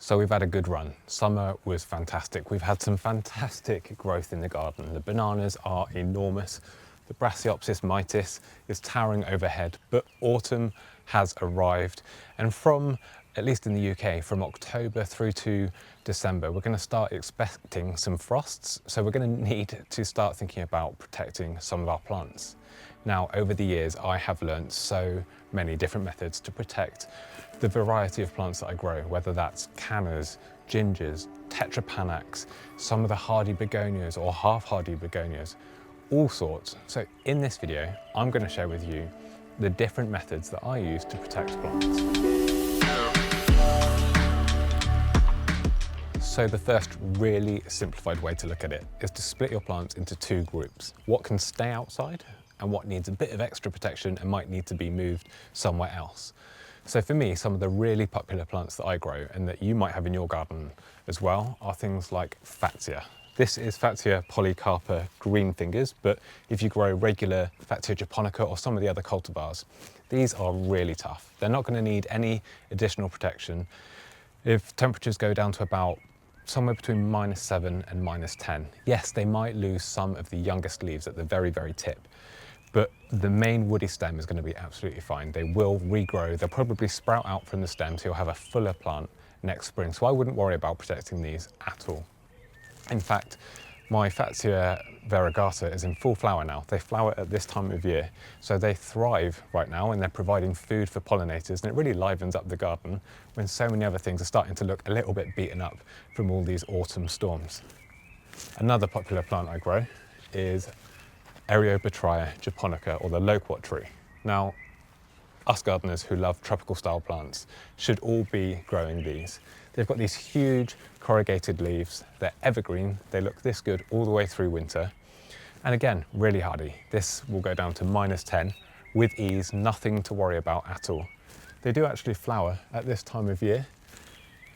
So we've had a good run. Summer was fantastic. We've had some fantastic growth in the garden. The bananas are enormous. The Brassioopsis mitis is towering overhead, but autumn has arrived. And from, at least in the UK, from October through to December, we're going to start expecting some frosts. So we're going to need to start thinking about protecting some of our plants. Now, over the years, I have learned so many different methods to protect the variety of plants that I grow, whether that's cannas, gingers, tetrapanax, some of the hardy begonias or half-hardy begonias, all sorts. So in this video, I'm going to share with you the different methods that I use to protect plants. So the first really simplified way to look at it is to split your plants into two groups: what can stay outside and what needs a bit of extra protection and might need to be moved somewhere else. So for me, some of the really popular plants that I grow and that you might have in your garden as well are things like Fatsia. This is Fatsia polycarpa green fingers, but if you grow regular Fatsia japonica or some of the other cultivars, these are really tough. They're not going to need any additional protection. If temperatures go down to about somewhere between -7 and -10, yes, they might lose some of the youngest leaves at the very, very tip, but the main woody stem is going to be absolutely fine. They will regrow. They'll probably sprout out from the stem, so you'll have a fuller plant next spring. So I wouldn't worry about protecting these at all. In fact, my Fatsia variegata is in full flower now. They flower at this time of year, so they thrive right now and they're providing food for pollinators, and it really livens up the garden when so many other things are starting to look a little bit beaten up from all these autumn storms. Another popular plant I grow is Eriobatria japonica, or the loquat tree. Now, us gardeners who love tropical style plants should all be growing these. They've got these huge corrugated leaves. They're evergreen. They look this good all the way through winter. And again, really hardy. This will go down to -10 with ease, nothing to worry about at all. They do actually flower at this time of year.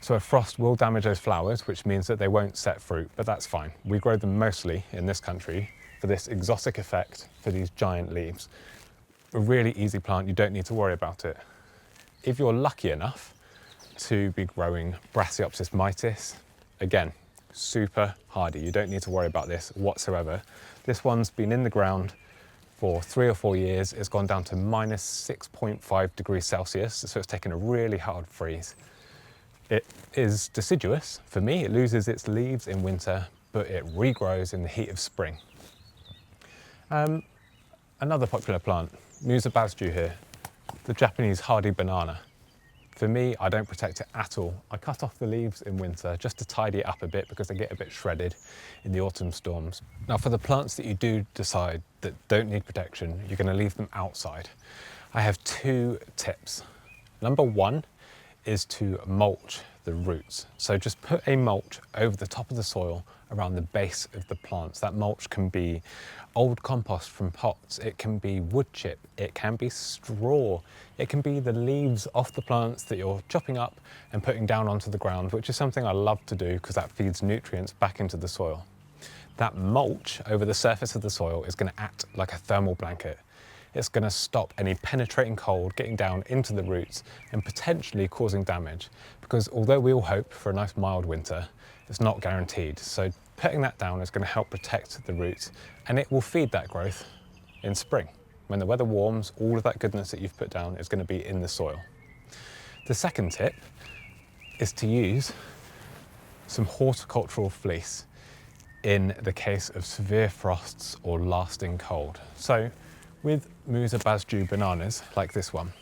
So a frost will damage those flowers, which means that they won't set fruit, but that's fine. We grow them mostly in this country for this exotic effect for these giant leaves. A really easy plant, you don't need to worry about it. If you're lucky enough to be growing Brassioopsis mitis, again, super hardy. You don't need to worry about this whatsoever. This one's been in the ground for 3 or 4 years. It's gone down to -6.5 degrees Celsius, so it's taken a really hard freeze. It is deciduous. For me, it loses its leaves in winter, but it regrows in the heat of spring. Another popular plant, Musa basjoo here, the Japanese hardy banana. For me, I don't protect it at all. I cut off the leaves in winter just to tidy it up a bit because they get a bit shredded in the autumn storms. Now, for the plants that you do decide that don't need protection, you're going to leave them outside. I have 2 tips. Number 1 is to mulch the roots. So just put a mulch over the top of the soil around the base of the plants. That mulch can be old compost from pots, it can be wood chip, it can be straw, it can be the leaves off the plants that you're chopping up and putting down onto the ground, which is something I love to do because that feeds nutrients back into the soil. That mulch over the surface of the soil is going to act like a thermal blanket. It's going to stop any penetrating cold getting down into the roots and potentially causing damage, because although we all hope for a nice mild winter, it's not guaranteed. So putting that down is going to help protect the roots, and it will feed that growth in spring. When the weather warms, all of that goodness that you've put down is going to be in the soil. The second tip is to use some horticultural fleece in the case of severe frosts or lasting cold. So with Musa basjoo bananas like this one,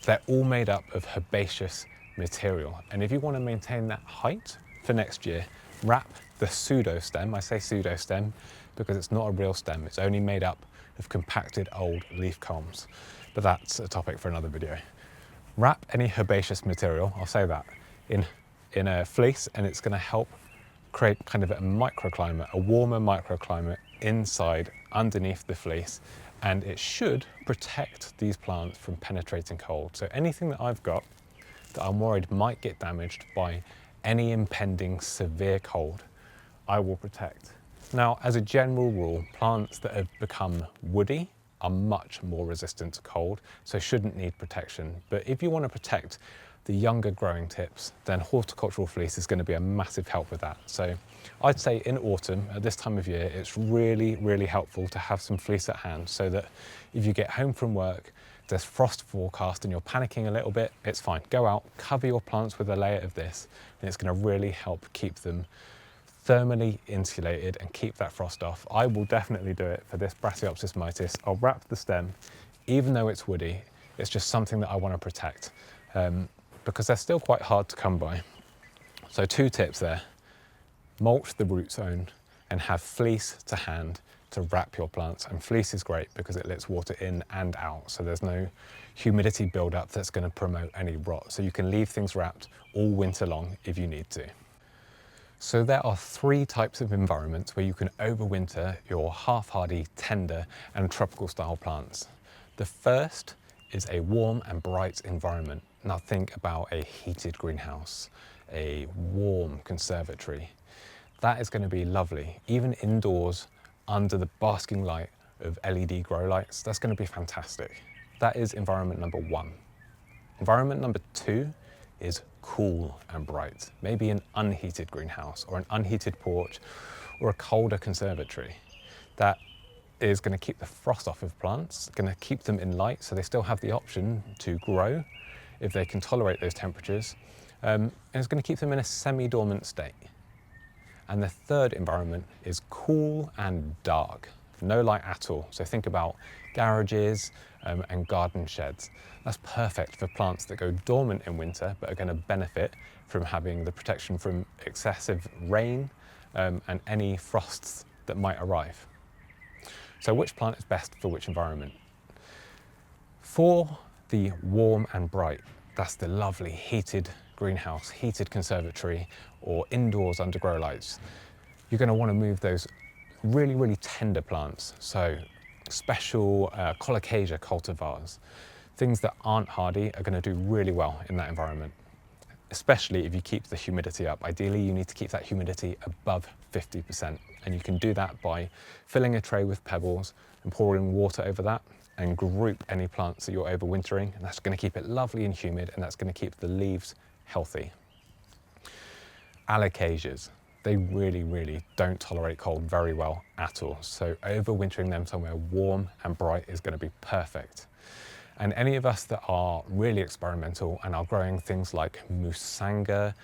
they're all made up of herbaceous material. And if you want to maintain that height for next year, wrap the pseudo stem. I say pseudo stem because it's not a real stem. It's only made up of compacted old leaf culms. But that's a topic for another video. Wrap any herbaceous material, I'll say that, in a fleece, and it's going to help create kind of a microclimate, a warmer microclimate inside underneath the fleece. And it should protect these plants from penetrating cold. So anything that I've got that I'm worried might get damaged by any impending severe cold, I will protect. Now, as a general rule, plants that have become woody are much more resistant to cold, so shouldn't need protection. But if you want to protect the younger growing tips, then horticultural fleece is going to be a massive help with that. So I'd say in autumn, at this time of year, it's really, really helpful to have some fleece at hand so that if you get home from work, there's frost forecast and you're panicking a little bit, it's fine. Go out, cover your plants with a layer of this, and it's going to really help keep them thermally insulated and keep that frost off. I will definitely do it for this Brassioopsis mitis. I'll wrap the stem, even though it's woody, it's just something that I want to protect because they're still quite hard to come by. So 2 tips there: mulch the root zone and have fleece to hand to wrap your plants. And fleece is great because it lets water in and out, so there's no humidity buildup that's going to promote any rot. So you can leave things wrapped all winter long if you need to. So there are 3 types of environments where you can overwinter your half-hardy, tender and tropical style plants. The first is a warm and bright environment. Now think about a heated greenhouse, a warm conservatory. That is going to be lovely, even indoors under the basking light of LED grow lights. That's going to be fantastic. That is environment number 1. Environment number 2 is cool and bright, maybe an unheated greenhouse or an unheated porch or a colder conservatory. That is going to keep the frost off of plants, going to keep them in light so they still have the option to grow if they can tolerate those temperatures, and it's going to keep them in a semi-dormant state. And the third environment is cool and dark, no light at all. So think about garages and garden sheds. That's perfect for plants that go dormant in winter but are going to benefit from having the protection from excessive rain and any frosts that might arrive. So which plant is best for which environment? For the warm and bright, that's the lovely heated greenhouse, heated conservatory, or indoors under grow lights. You're going to want to move those really, really tender plants. So special Colocasia cultivars, things that aren't hardy are going to do really well in that environment, especially if you keep the humidity up. Ideally, you need to keep that humidity above 50%. And you can do that by filling a tray with pebbles and pouring water over that and group any plants that you're overwintering. And that's going to keep it lovely and humid, and that's going to keep the leaves healthy. Alocasias, they really, really don't tolerate cold very well at all. So overwintering them somewhere warm and bright is going to be perfect. And any of us that are really experimental and are growing things like musanga,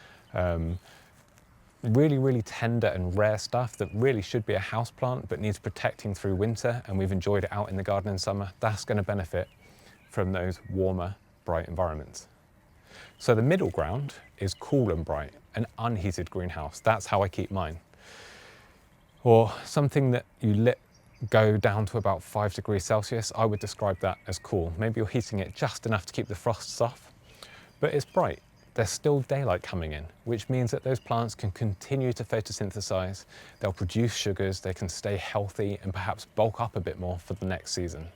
really, really tender and rare stuff that really should be a house plant but needs protecting through winter, and we've enjoyed it out in the garden in summer, that's going to benefit from those warmer, bright environments. So the middle ground is cool and bright, an unheated greenhouse. That's how I keep mine. Or something that you let go down to about 5 degrees Celsius, I would describe that as cool. Maybe you're heating it just enough to keep the frosts off, but it's bright. There's still daylight coming in, which means that those plants can continue to photosynthesize, they'll produce sugars, they can stay healthy and perhaps bulk up a bit more for the next season.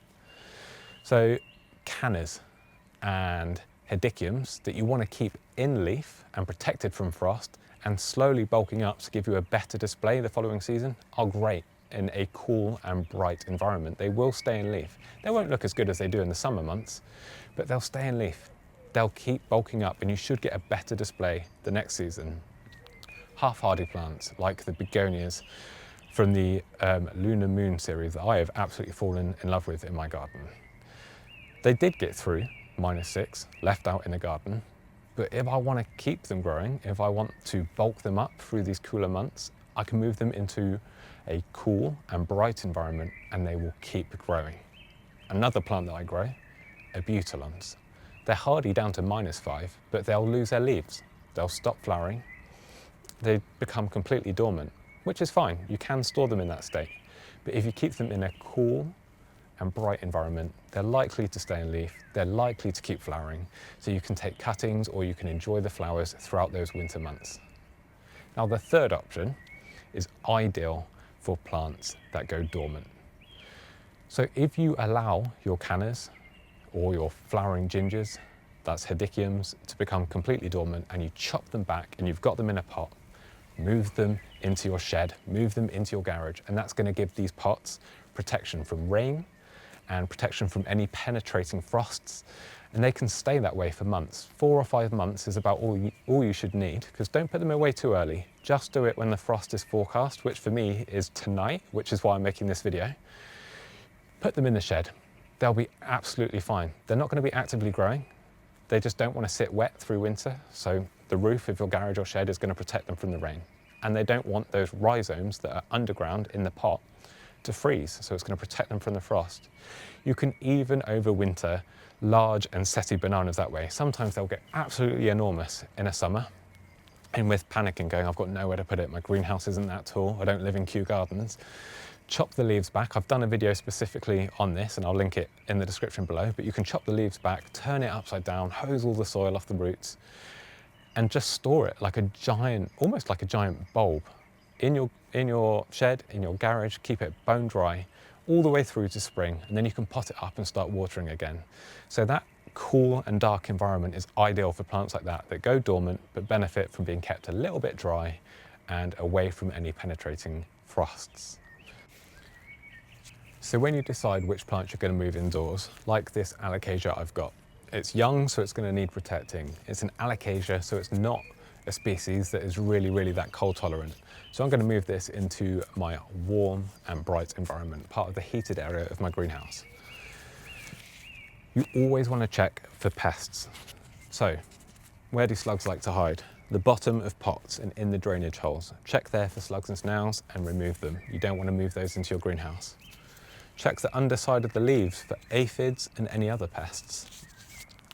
So cannas and hedychiums that you want to keep in leaf and protected from frost and slowly bulking up to give you a better display the following season are great in a cool and bright environment. They will stay in leaf. They won't look as good as they do in the summer months, but they'll stay in leaf. They'll keep bulking up and you should get a better display the next season. Half-hardy plants like the begonias from the Lunar Moon series that I have absolutely fallen in love with in my garden. They did get through -6, left out in the garden, but if I want to keep them growing, if I want to bulk them up through these cooler months, I can move them into a cool and bright environment and they will keep growing. Another plant that I grow, abutilons. They're hardy down to -5, but they'll lose their leaves. They'll stop flowering. They become completely dormant, which is fine. You can store them in that state. But if you keep them in a cool and bright environment, they're likely to stay in leaf. They're likely to keep flowering. So you can take cuttings or you can enjoy the flowers throughout those winter months. Now the third option is ideal for plants that go dormant. So if you allow your cannas or your flowering gingers, that's hedychiums, to become completely dormant and you chop them back and you've got them in a pot, move them into your shed, move them into your garage, and that's going to give these pots protection from rain and protection from any penetrating frosts and they can stay that way for months. 4 or 5 months is about all you should need, because don't put them away too early. Just do it when the frost is forecast, which for me is tonight, which is why I'm making this video. Put them in the shed. They'll be absolutely fine. They're not going to be actively growing. They just don't want to sit wet through winter, so the roof of your garage or shed is going to protect them from the rain. And they don't want those rhizomes that are underground in the pot to freeze, so it's going to protect them from the frost. You can even overwinter large and setty bananas that way. Sometimes they'll get absolutely enormous in a summer, and with panicking going, I've got nowhere to put it, my greenhouse isn't that tall, I don't live in Kew Gardens. Chop the leaves back. I've done a video specifically on this and I'll link it in the description below, but you can chop the leaves back, turn it upside down, hose all the soil off the roots, and just store it like a giant, almost like a giant bulb in your shed, in your garage. Keep it bone dry all the way through to spring, and then you can pot it up and start watering again. So that cool and dark environment is ideal for plants like that go dormant but benefit from being kept a little bit dry and away from any penetrating frosts. So when you decide which plants you're going to move indoors, like this Alocasia I've got, it's young, so it's going to need protecting. It's an Alocasia, so it's not a species that is really that cold tolerant. So I'm going to move this into my warm and bright environment, part of the heated area of my greenhouse. You always want to check for pests. So where do slugs like to hide? The bottom of pots and in the drainage holes. Check there for slugs and snails and remove them. You don't want to move those into your greenhouse. Check the underside of the leaves for aphids and any other pests.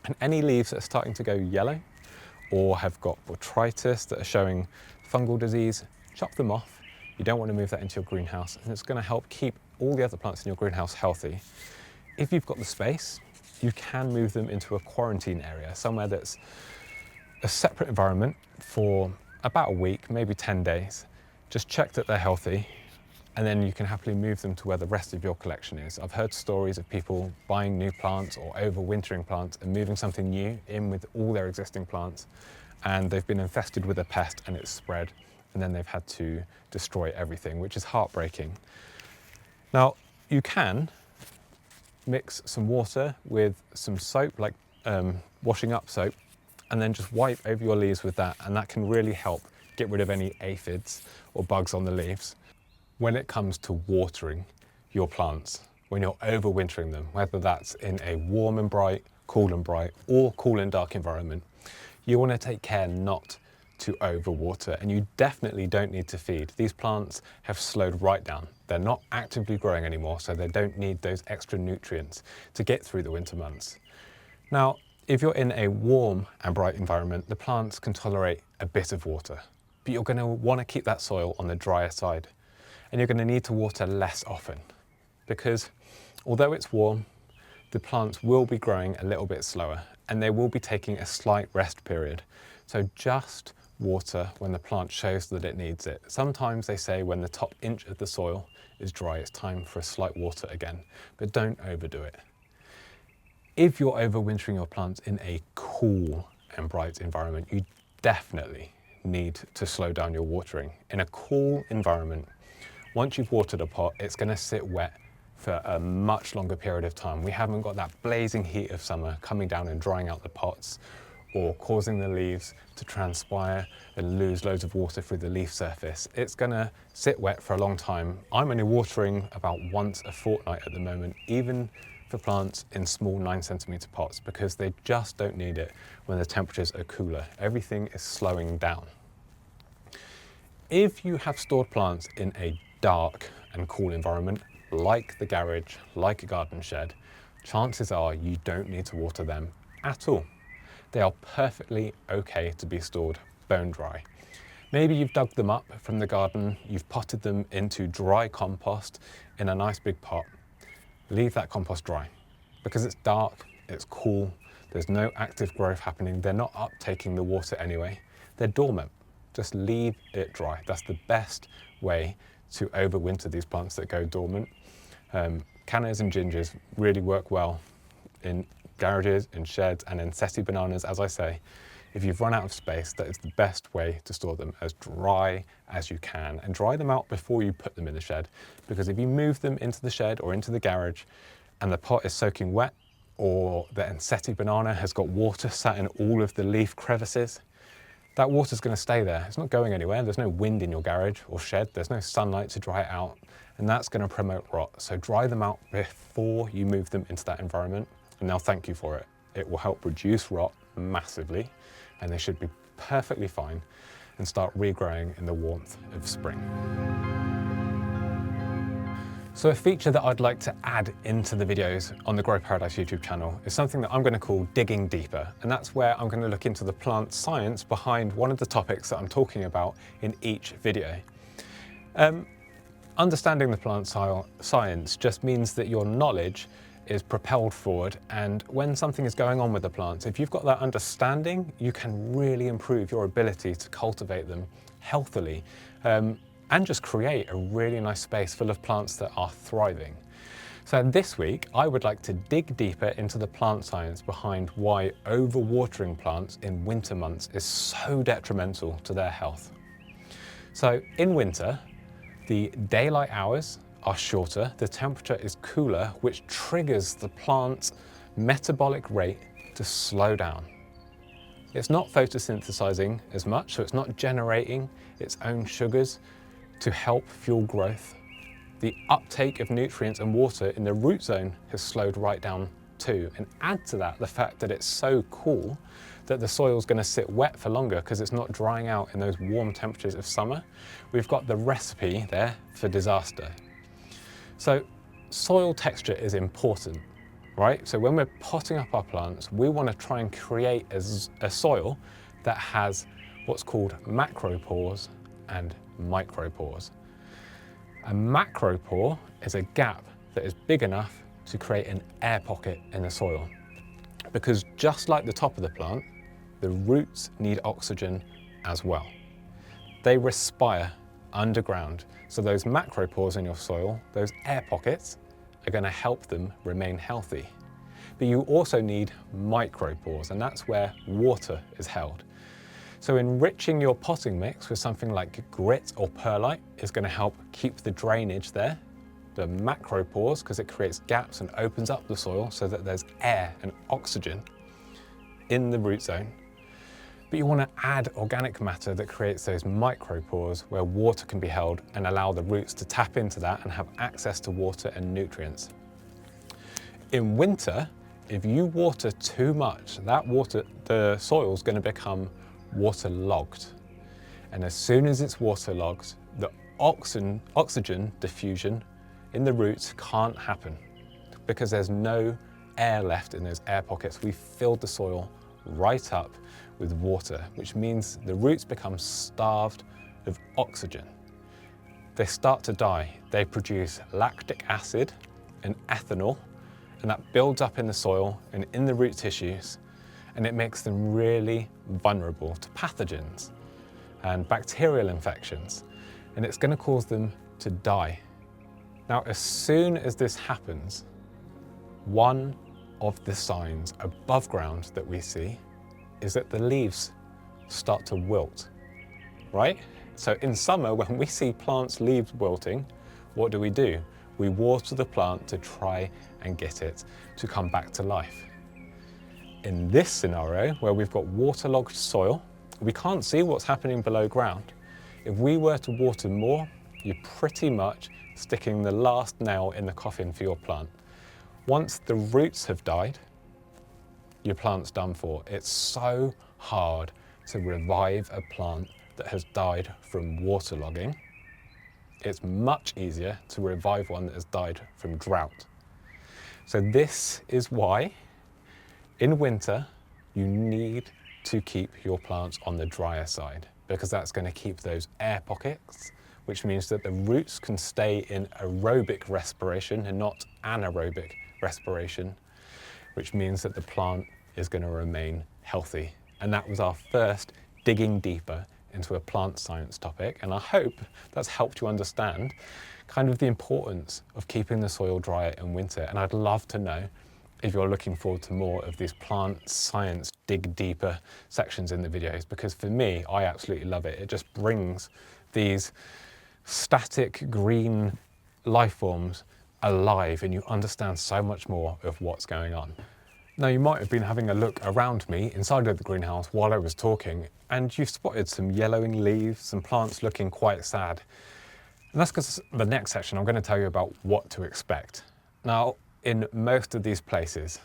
And any leaves that are starting to go yellow or have got botrytis that are showing fungal disease, chop them off. You don't want to move that into your greenhouse, and it's going to help keep all the other plants in your greenhouse healthy. If you've got the space, you can move them into a quarantine area, somewhere that's a separate environment for about a week, maybe 10 days. Just check that they're healthy, and then you can happily move them to where the rest of your collection is. I've heard stories of people buying new plants or overwintering plants and moving something new in with all their existing plants, and they've been infested with a pest and it's spread, and then they've had to destroy everything, which is heartbreaking. Now, you can mix some water with some soap, like washing up soap, and then just wipe over your leaves with that, and that can really help get rid of any aphids or bugs on the leaves. When it comes to watering your plants, when you're overwintering them, whether that's in a warm and bright, or cool and dark environment, you want to take care not to overwater, and you definitely don't need to feed. These plants have slowed right down. They're not actively growing anymore, so they don't need those extra nutrients to get through the winter months. Now, if you're in a warm and bright environment, the plants can tolerate a bit of water, but you're going to want to keep that soil on the drier side. And you're going to need to water less often, because although it's warm, the plants will be growing a little bit slower and they will be taking a slight rest period. So just water when the plant shows that it needs it. Sometimes they say when the top inch of the soil is dry, it's time for a slight water again, but don't overdo it. If you're overwintering your plants in a cool and bright environment, you definitely need to slow down your watering. In a cool environment, once you've watered a pot, it's going to sit wet for a much longer period of time. We haven't got that blazing heat of summer coming down and drying out the pots or causing the leaves to transpire and lose loads of water through the leaf surface. It's going to sit wet for a long time. I'm only watering about once a fortnight at the moment, even for plants in small 9cm pots, because they just don't need it when the temperatures are cooler. Everything is slowing down. If you have stored plants in a dark and cool environment, like the garage, like a garden shed, chances are you don't need to water them at all. They are perfectly okay to be stored bone dry. Maybe you've dug them up from the garden, you've potted them into dry compost in a nice big pot. Leave that compost dry, because it's dark, it's cool, there's no active growth happening, they're not uptaking the water anyway, they're dormant. Just leave it dry. That's the best way to overwinter these plants that go dormant. Cannas and gingers really work well in garages, in sheds, and in setty bananas, as I say. If you've run out of space, that is the best way to store them, as dry as you can, and dry them out before you put them in the shed, because if you move them into the shed or into the garage and the pot is soaking wet, or the Ensete banana has got water sat in all of the leaf crevices, that water's going to stay there. It's not going anywhere. There's no wind in your garage or shed. There's no sunlight to dry it out, and that's going to promote rot. So dry them out before you move them into that environment, and they'll thank you for it. It will help reduce rot massively, and they should be perfectly fine and start regrowing in the warmth of spring. So a feature that I'd like to add into the videos on the Grow Paradise YouTube channel is something that I'm going to call digging deeper. And that's where I'm going to look into the plant science behind one of the topics that I'm talking about in each video. Understanding the plant science just means that your knowledge is propelled forward, and when something is going on with the plants, if you've got that understanding, you can really improve your ability to cultivate them healthily. And just create a really nice space full of plants that are thriving. So this week, I would like to dig deeper into the plant science behind why overwatering plants in winter months is so detrimental to their health. So in winter, the daylight hours are shorter, the temperature is cooler, which triggers the plant's metabolic rate to slow down. It's not photosynthesizing as much, so it's not generating its own sugars to help fuel growth. The uptake of nutrients and water in the root zone has slowed right down too. And add to that the fact that it's so cool that the soil's going to sit wet for longer because it's not drying out in those warm temperatures of summer. We've got the recipe there for disaster. So soil texture is important, right? So when we're potting up our plants, we want to try and create a soil that has what's called macropores and micropores. A macropore is a gap that is big enough to create an air pocket in the soil. Because just like the top of the plant, the roots need oxygen as well. They respire underground, so those macropores in your soil, those air pockets, are going to help them remain healthy. But you also need micropores, and that's where water is held. So enriching your potting mix with something like grit or perlite is going to help keep the drainage there, the macropores, because it creates gaps and opens up the soil so that there's air and oxygen in the root zone. But you want to add organic matter that creates those micropores where water can be held and allow the roots to tap into that and have access to water and nutrients. In winter, if you water too much, the soil is going to become waterlogged. And as soon as it's waterlogged, the oxygen diffusion in the roots can't happen because there's no air left in those air pockets. We've filled the soil right up with water, which means the roots become starved of oxygen. They start to die. They produce lactic acid and ethanol, and that builds up in the soil and in the root tissues, and it makes them really vulnerable to pathogens and bacterial infections, and it's going to cause them to die. Now, as soon as this happens, one of the signs above ground that we see is that the leaves start to wilt, right? So in summer, when we see plants' leaves wilting, what do? We water the plant to try and get it to come back to life. In this scenario, where we've got waterlogged soil, we can't see what's happening below ground. If we were to water more, you're pretty much sticking the last nail in the coffin for your plant. Once the roots have died, your plant's done for. It's so hard to revive a plant that has died from waterlogging. It's much easier to revive one that has died from drought. So this is why in winter you need to keep your plants on the drier side, because that's going to keep those air pockets, which means that the roots can stay in aerobic respiration and not anaerobic respiration, which means that the plant is going to remain healthy. And that was our first digging deeper into a plant science topic, and I hope that's helped you understand kind of the importance of keeping the soil drier in winter. And I'd love to know if you're looking forward to more of these plant science dig deeper sections in the videos, because for me, I absolutely love it. It just brings these static green life forms alive, and you understand so much more of what's going on. Now you might have been having a look around me inside of the greenhouse while I was talking, and you've spotted some yellowing leaves, some plants looking quite sad. And that's because the next section I'm going to tell you about what to expect. Now, in most of these places,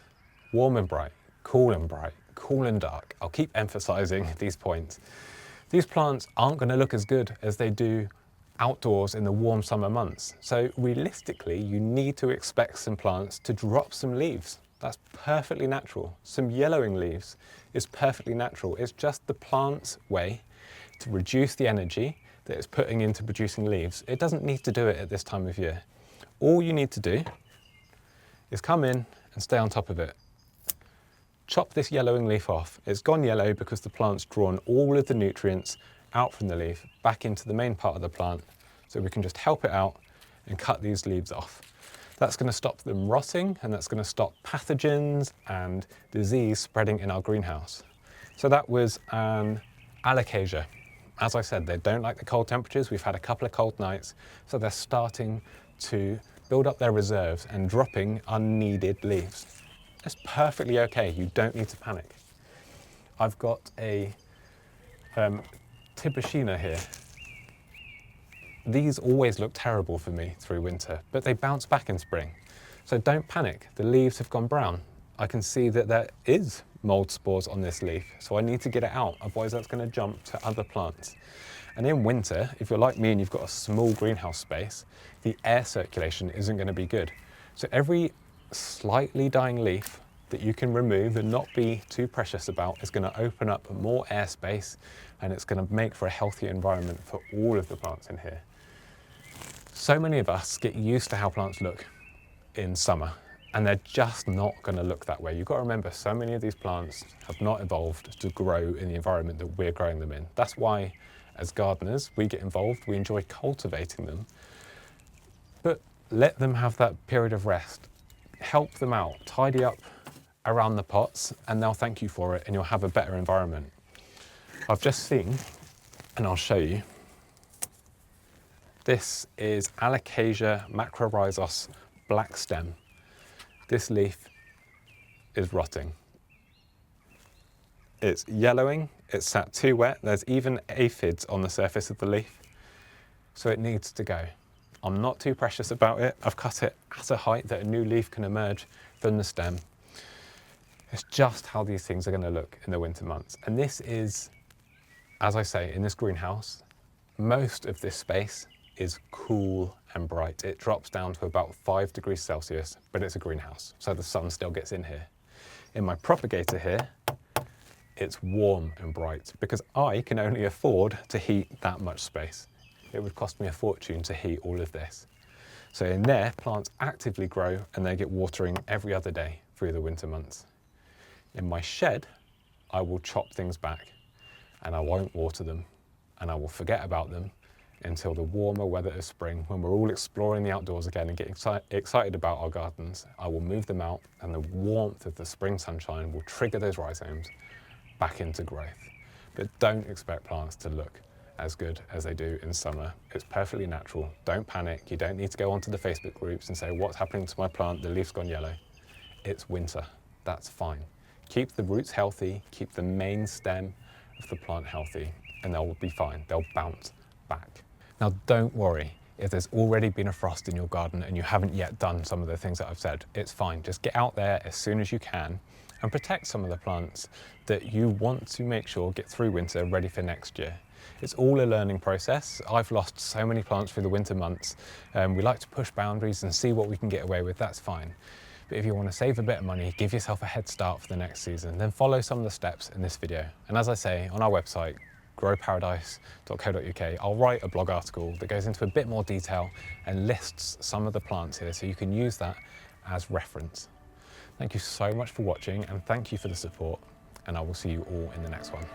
warm and bright, cool and bright, cool and dark, I'll keep emphasizing these points. These plants aren't going to look as good as they do outdoors in the warm summer months. So realistically, you need to expect some plants to drop some leaves. That's perfectly natural. Some yellowing leaves is perfectly natural. It's just the plant's way to reduce the energy that it's putting into producing leaves. It doesn't need to do it at this time of year. All you need to do is come in and stay on top of it. Chop this yellowing leaf off. It's gone yellow because the plant's drawn all of the nutrients out from the leaf back into the main part of the plant, so we can just help it out and cut these leaves off. That's going to stop them rotting, and that's going to stop pathogens and disease spreading in our greenhouse. So that was an Alocasia. As I said, they don't like the cold temperatures. We've had a couple of cold nights, so they're starting to build up their reserves and dropping unneeded leaves. It's perfectly okay. You don't need to panic. I've got a Tibucina here. These always look terrible for me through winter, but they bounce back in spring. So don't panic. The leaves have gone brown. I can see that there is mold spores on this leaf, so I need to get it out, otherwise that's going to jump to other plants. And in winter, if you're like me and you've got a small greenhouse space, the air circulation isn't going to be good. So every slightly dying leaf that you can remove and not be too precious about is going to open up more airspace, and it's going to make for a healthier environment for all of the plants in here. So many of us get used to how plants look in summer, and they're just not going to look that way. You've got to remember, so many of these plants have not evolved to grow in the environment that we're growing them in. That's why, as gardeners, we get involved. We enjoy cultivating them, but let them have that period of rest. Help them out, tidy up around the pots, and they'll thank you for it, and you'll have a better environment. I've just seen, and I'll show you, this is Alocasia macrorhizos black stem. This leaf is rotting. It's yellowing, it's sat too wet, there's even aphids on the surface of the leaf, so it needs to go. I'm not too precious about it. I've cut it at a height that a new leaf can emerge from the stem. It's just how these things are going to look in the winter months. And this is, as I say, in this greenhouse, most of this space is cool and bright. It drops down to about 5 degrees Celsius, but it's a greenhouse, so the sun still gets in here. In my propagator here, it's warm and bright because I can only afford to heat that much space. It would cost me a fortune to heat all of this. So in there, plants actively grow and they get watering every other day through the winter months. In my shed, I will chop things back and I won't water them, and I will forget about them until the warmer weather of spring, when we're all exploring the outdoors again and getting excited about our gardens. I will move them out, and the warmth of the spring sunshine will trigger those rhizomes back into growth. But don't expect plants to look as good as they do in summer. It's perfectly natural. Don't panic. You don't need to go onto the Facebook groups and say, what's happening to my plant? The leaf's gone yellow. It's winter. That's fine. Keep the roots healthy, keep the main stem of the plant healthy, and they'll be fine. They'll bounce back. Now, don't worry if there's already been a frost in your garden and you haven't yet done some of the things that I've said. It's fine. Just get out there as soon as you can and protect some of the plants that you want to make sure get through winter ready for next year. It's all a learning process. I've lost so many plants through the winter months. We like to push boundaries and see what we can get away with. That's fine. But if you want to save a bit of money, give yourself a head start for the next season, then follow some of the steps in this video. And as I say, on our website, growparadise.co.uk, I'll write a blog article that goes into a bit more detail and lists some of the plants here, so you can use that as reference. Thank you so much for watching, and thank you for the support, and I will see you all in the next one.